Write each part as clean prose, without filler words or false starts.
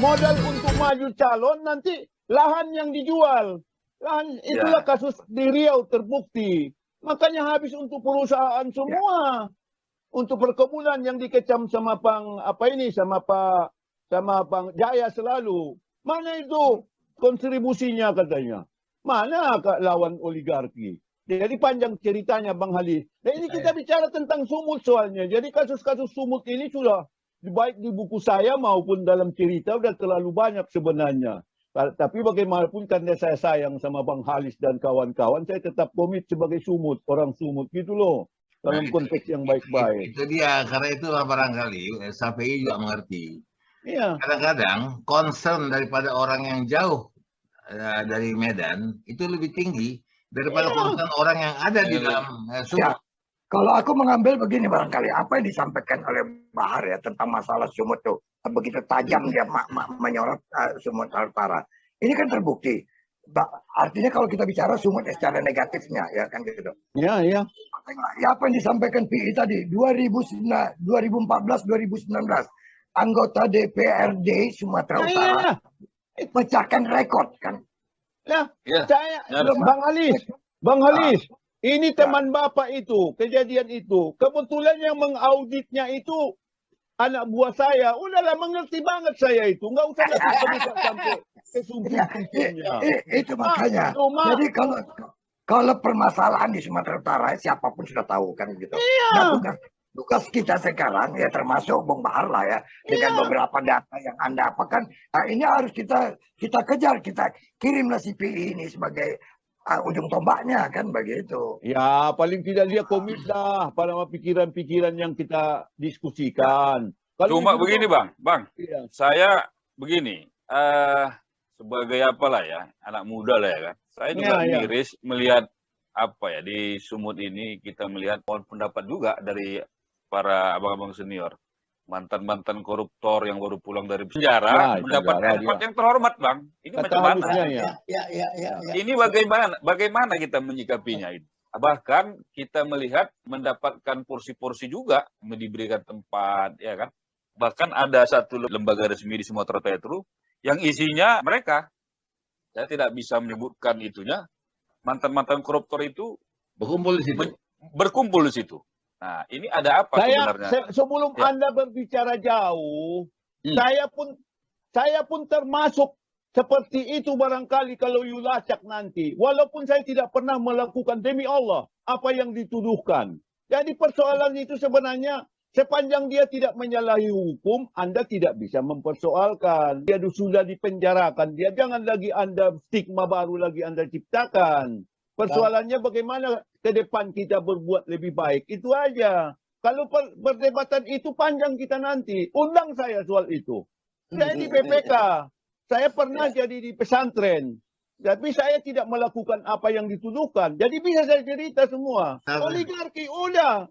modal untuk maju calon, nanti lahan yang dijual. Lahan itulah kasus di Riau terbukti. Makanya habis untuk perusahaan semua. Untuk perkebunan yang dikecam sama sama Bang Jaya selalu. Mana itu kontribusinya katanya? Mana lawan oligarki? Jadi panjang ceritanya Bang Halis. Dan ini kita bicara tentang sumut soalnya. Jadi kasus-kasus sumut ini sudah baik di buku saya maupun dalam cerita sudah terlalu banyak sebenarnya. Tapi bagaimanapun karena saya sayang sama Bang Halis dan kawan-kawan, saya tetap komit sebagai sumut, orang sumut gitu loh. Dalam konteks yang baik-baik. Itu dia, karena itu barangkali SAPI juga mengerti. Iya. Kadang-kadang concern daripada orang yang jauh dari Medan itu lebih tinggi daripada concern orang yang ada di dalam Sumut. Kalau aku mengambil begini barangkali, apa yang disampaikan oleh Bahar ya tentang masalah Sumut tuh, begitu tajam dia menyorot Sumut Utara. Ini kan terbukti. Artinya kalau kita bicara Sumut secara negatifnya, ya kan gitu. Iya, iya. Ya, apa yang disampaikan PI tadi, 2014-2019, anggota DPRD Sumatera Utara pecahkan rekor kan. Bang Halis, ini teman Bapak itu, kejadian itu. Kebetulan yang mengauditnya itu anak buah saya. Udahlah, mengerti banget saya itu. Nggak usah sampai kesumpunya. Itu makanya. Jadi kalau permasalahan di Sumatera Utara, siapapun sudah tahu kan gitu. Iya. Nah, tugas kita sekarang ya termasuk Bung Bahar lah ya, dengan beberapa data yang Anda apakan. Nah, ini harus kita kejar, kita kirimlah CPI ini sebagai ujung tombaknya kan begitu. Ya, paling tidak dia komit dah pada pikiran-pikiran yang kita diskusikan. Cuma begini Bang, saya begini, sebagai apalah ya, anak muda lah ya kan. Saya juga miris melihat apa ya di Sumut ini, kita melihat pendapat juga dari para abang-abang senior, mantan-mantan koruptor yang baru pulang dari penjara mendapat tempat yang terhormat Bang. Ini macam mana? Ini bagaimana kita menyikapinya itu? Bahkan kita melihat mendapatkan porsi-porsi juga diberikan tempat, ya kan? Bahkan ada satu lembaga resmi di Sumatera Utara itu yang isinya mereka, saya tidak bisa menyebutkan itunya, mantan-mantan koruptor itu berkumpul di situ. Nah, ini ada apa sebenarnya? Sebelum Anda berbicara jauh, saya pun termasuk seperti itu barangkali kalau you lacak nanti. Walaupun saya tidak pernah melakukan, demi Allah, apa yang dituduhkan. Jadi persoalan itu sebenarnya sepanjang dia tidak menyalahi hukum, Anda tidak bisa mempersoalkan. Dia sudah dipenjarakan. Dia jangan lagi Anda stigma baru lagi Anda ciptakan. Persoalannya bagaimana ke depan kita berbuat lebih baik. Itu aja. Kalau perdebatan itu panjang kita nanti. Undang saya soal itu. Saya di PPK. Saya pernah jadi di pesantren. Tapi saya tidak melakukan apa yang dituduhkan. Jadi bisa saya cerita semua. Oligarki, udah.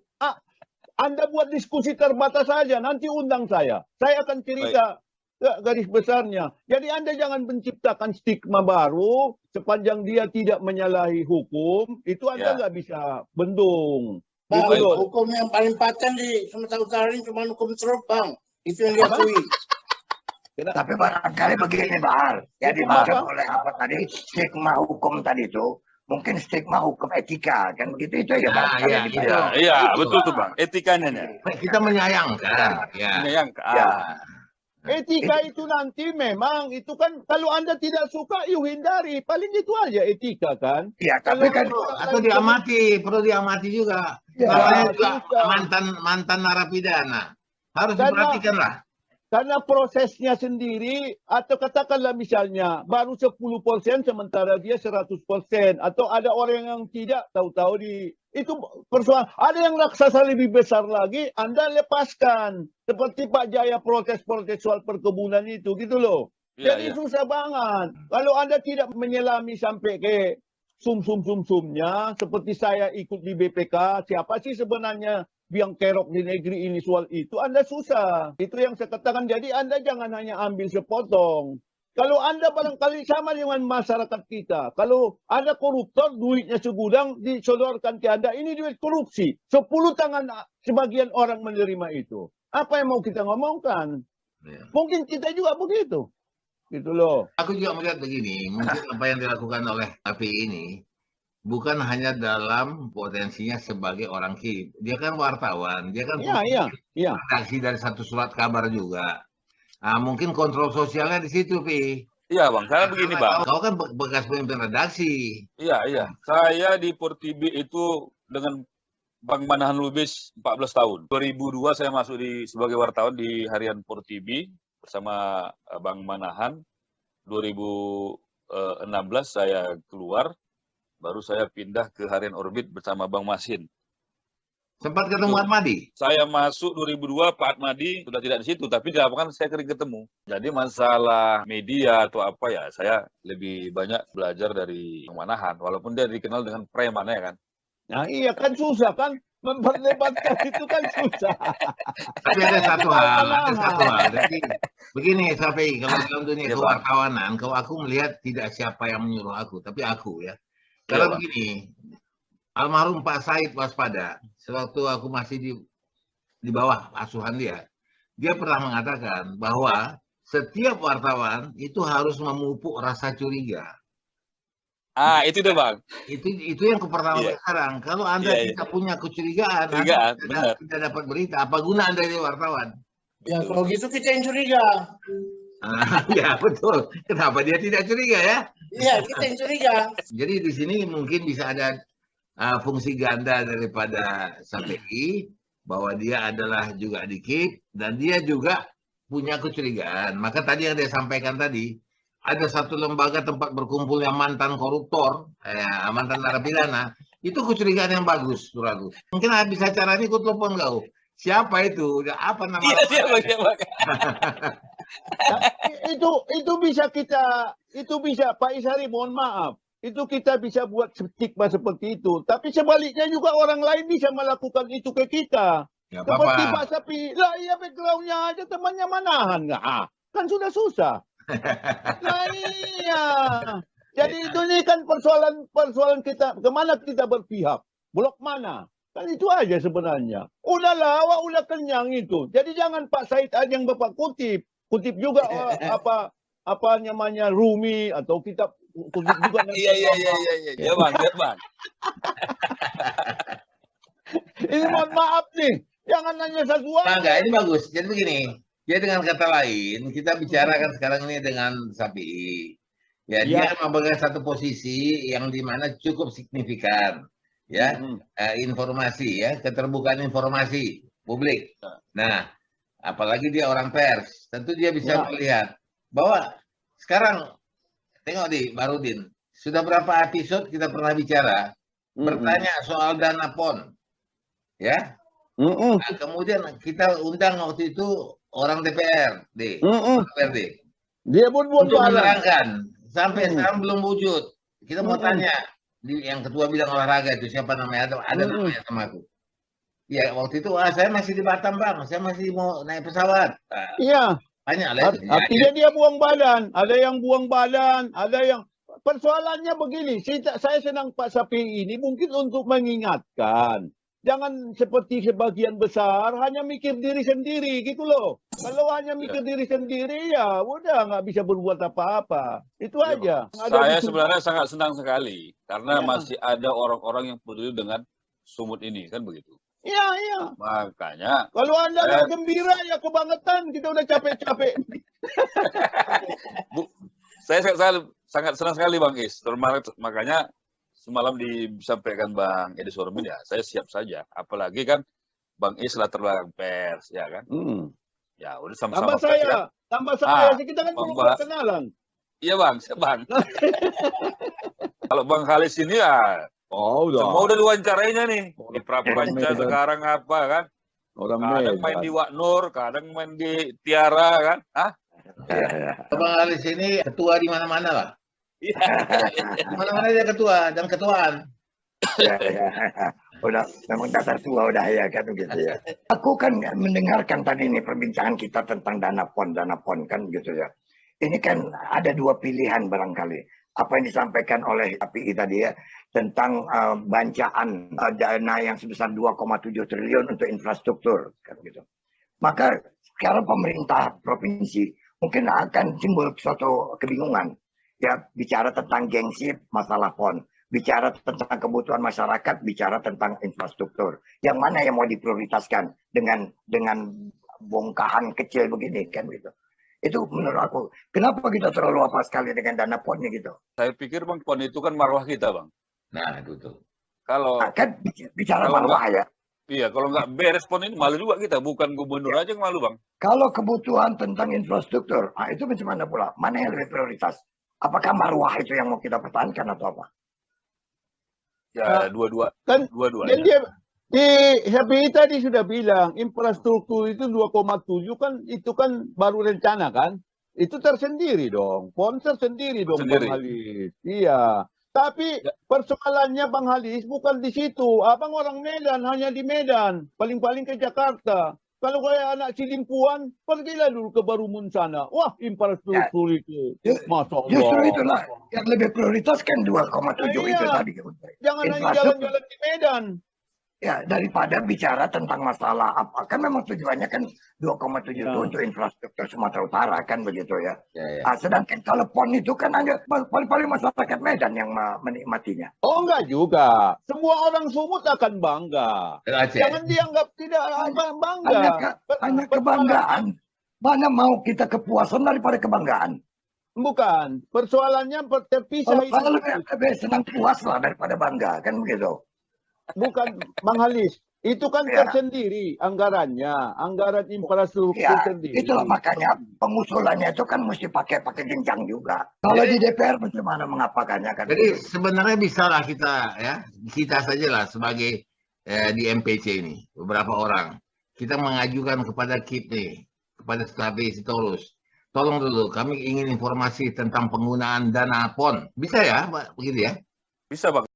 Anda buat diskusi terbatas saja. Nanti undang saya. Saya akan cerita garis besarnya. Jadi Anda jangan menciptakan stigma baru sepanjang dia tidak menyalahi hukum. Itu Anda nggak bisa bendung. Hukum yang paling paten di Sumatera Utara ini cuma hukum cerup Bang. Itu yang diakui. Tapi barangkali begini Bahar, ya dimaksud oleh apa tadi, stigma hukum tadi itu, mungkin stigma hukum etika, kan begitu itu ya Bang. Iya, betul tuh Bang, etikanya. Kita menyayangkan. Etika itu nanti memang, itu kan kalau Anda tidak suka, you hindari. Paling itu aja etika kan. Iya, tapi kan atau perlu diamati juga. Kalau juga mantan narapidana, harus diperhatikan lah. Karena prosesnya sendiri, atau katakanlah misalnya, baru 10% sementara dia 100%. Atau ada orang yang tidak tahu-tahu itu persoalan. Ada yang raksasa lebih besar lagi, Anda lepaskan. Seperti Pak Jaya protes soal perkebunan itu, gitu loh. Jadi susah banget. Kalau Anda tidak menyelami sampai ke sum-sumnya, seperti saya ikut di BPK, siapa sih sebenarnya biang kerok di negeri ini soal itu, Anda susah. Itu yang saya katakan. Jadi Anda jangan hanya ambil sepotong. Kalau Anda barangkali sama dengan masyarakat kita. Kalau ada koruptor, duitnya segudang disodorkan ke Anda. Ini duit korupsi. 10 tangan sebagian orang menerima itu. Apa yang mau kita ngomongkan? Mungkin kita juga begitu. Gitu loh. Aku juga melihat begini, mungkin apa yang dilakukan oleh KPI ini bukan hanya dalam potensinya sebagai orang KIP. Dia kan wartawan, dia kan Iya. redaksi dari satu surat kabar juga. Nah, mungkin kontrol sosialnya di situ, Pi. Iya bang, saya begini bang. Kau kan bekas pemimpin redaksi. Iya. Saya di Portibi itu dengan Bang Manahan Lubis 14 tahun. 2002 saya masuk sebagai wartawan di harian Portibi bersama Bang Manahan. 2016 saya keluar, baru saya pindah ke harian Orbit bersama Bang Masin. Sempat ketemu Atmadi? Saya masuk 2002, Pak Atmadi sudah tidak di situ, tapi di lapangan saya sering ketemu. Jadi masalah media atau apa ya, saya lebih banyak belajar dari Bang Manahan, walaupun dia dikenal dengan preman ya kan. Nah iya kan susah kan, memperdebatkan itu kan susah. Tapi ada satu hal. Jadi begini, Safi, kalau dalam dunia kewartawanan, kalau aku melihat tidak siapa yang menyuruh aku, tapi aku ya. Kalau begini, almarhum Pak Said waspada, sewaktu aku masih di bawah asuhan dia pernah mengatakan bahwa setiap wartawan itu harus memupuk rasa curiga. Ah, itu deh bang. Itu yang pertama sekarang. Kalau Anda tidak punya kecurigaan, Anda tidak dapat berita. Apa guna Anda jadi wartawan? Ya kalau gitu kita yang curiga. Ya betul. Kenapa dia tidak curiga ya? Iya, kita yang curiga. Jadi di sini mungkin bisa ada fungsi ganda daripada KPI, bahwa dia adalah juga dikip dan dia juga punya kecurigaan. Maka tadi yang dia sampaikan tadi, ada satu lembaga tempat berkumpulnya mantan koruptor, mantan narapidana, itu kecurigaan yang bagus, Suragu. Mungkin bisa caranya ikut telepon kau. Siapa itu? Apa nama? Siapa? Itu bisa Pak Ishari, mohon maaf. Itu kita bisa buat stigma seperti itu. Tapi sebaliknya juga orang lain bisa melakukan itu ke kita. Ya, seperti Pak Sapi, lah iya backgroundnya aja temannya Manahan. Nah, kan sudah susah. Nah iya. Jadi itu ini kan persoalan kita, kemana kita berpihak? Blok mana? Kan itu aja sebenarnya. Udahlah, awak udah kenyang itu. Jadi jangan Pak Said aja yang Bapak kutip. Kutip juga apa namanya Rumi atau kitab kutip juga. Iya bang. Ini mohon maaf nih. Jangan nanya sesuatu. Enggak, ini bagus. Jadi begini. Ya dengan kata lain, kita bicarakan sekarang ini dengan Sapi. Ya, dia memegang satu posisi yang dimana cukup signifikan, ya, informasi, ya, keterbukaan informasi publik. Nah, apalagi dia orang pers, tentu dia bisa melihat bahwa sekarang, tengok di Barudin, sudah berapa episode kita pernah bicara, bertanya soal dana PON, ya. Nah, kemudian kita undang waktu itu orang DPRD. Dia pun untuk menerangkan sampai sekarang belum wujud. Kita mau tanya yang ketua bidang olahraga itu siapa namanya, ada namanya sama aku. Ya waktu itu saya masih di Batam bang, saya masih mau naik pesawat. Iya. Banyak lah. Artinya dia buang badan, ada yang buang badan, ada yang persoalannya begini. Saya senang Pak Sapi ini mungkin untuk mengingatkan. Jangan seperti sebagian besar hanya mikir diri sendiri gitu loh. Kalau hanya mikir diri sendiri ya udah nggak bisa berbuat apa-apa. Itu aja. Saya sebenarnya sangat senang sekali karena masih ada orang-orang yang peduli dengan sumut ini kan begitu. Iya. Makanya kalau Anda nggak gembira ya kebangetan, kita udah capek-capek. Saya sangat senang sekali Bang Is. Makanya semalam disampaikan Bang Edi Sormin ya, saya siap saja. Apalagi kan Bang Is latar belakang pers, ya kan? Ya udah sama-sama. Tambah saya, kita kan belum berkenalan. Iya Bang. Kalau Bang Khalis ini ya, semua udah diwawancarainya nih. Di Prapanca sekarang apa kan? Kadang main di Waknur, kadang main di Tiara kan? Bang Khalis ini ketua di mana-mana lah. Mana-mana dia ketua dan ketuaan. Udah memang dasar tua udah ya kan gitu ya. Aku kan mendengarkan tadi nih perbincangan kita tentang dana pon kan gitu ya. Ini kan ada dua pilihan barangkali. Apa yang disampaikan oleh KPI tadi ya tentang bancaan dana yang sebesar 2,7 triliun untuk infrastruktur kan gitu. Maka sekarang pemerintah provinsi mungkin akan timbul suatu kebingungan. Ya, bicara tentang gengsi masalah PON, bicara tentang kebutuhan masyarakat, bicara tentang infrastruktur. Yang mana yang mau diprioritaskan dengan bongkahan kecil begini kan gitu. Itu menurut aku. Kenapa kita terlalu apa sekali dengan dana PON gitu? Saya pikir Bang, PON itu kan marwah kita, Bang. Nah, itu tuh. Kalau Nah, kan bicara kalau marwah ya. iya, kalau nggak beres PON ini malu juga kita, bukan gubernur aja yang malu, Bang. Kalau kebutuhan tentang infrastruktur, nah itu bagaimana pula? Mana yang lebih prioritas? Apakah marwah itu yang mau kita pertahankan atau apa? Ya, dua-dua, Kan dua-duanya. di HPI tadi sudah bilang infrastruktur itu 2,7 kan itu kan baru rencana kan? Itu tersendiri dong. PON tersendiri dong Sendiri. Bang Halis. Iya. Tapi persoalannya Bang Halis bukan di situ. Abang orang Medan, hanya di Medan. Paling-paling ke Jakarta. Kalau kayak anak Cilimpuan, pergilah dulu ke Barumun sana. Wah, infrastruktur itu. Masya Allah. Justru itulah yang lebih prioritas kan 2,7 itu Iya. tadi. Jangan hanya Infrastruktur. jalan-jalan di Medan. Ya, daripada bicara tentang masalah apa. Kan memang tujuannya kan 2,7 itu Ya. untuk infrastruktur Sumatera Utara kan begitu ya. Ya. Sedangkan kalau PON itu kan hanya paling-paling masyarakat Medan yang menikmatinya. Oh, enggak juga. Semua orang Sumut akan bangga. Dan Aceh. Jangan dianggap tidak bangga. Hanya kebanggaan. Mana mau kita kepuasan daripada kebanggaan. Bukan. Persoalannya terpisah itu. Kalau lebih senang puas lah daripada bangga kan begitu. Bukan, Bang Halis. Itu kan Ya. tersendiri anggarannya. Anggaran infrastruktur Ya, sendiri. itulah makanya pengusulannya itu kan mesti pakai jenjang juga. Kalau di DPR bagaimana mengapakannya kan? Jadi sebenarnya bisa lah kita saja lah sebagai di MPC ini, beberapa orang. Kita mengajukan kepada KIP nih, kepada Stafi Sitorus. Tolong dulu, kami ingin informasi tentang penggunaan dana PON. Bisa ya, Pak? Begitu ya? Bisa, Bang.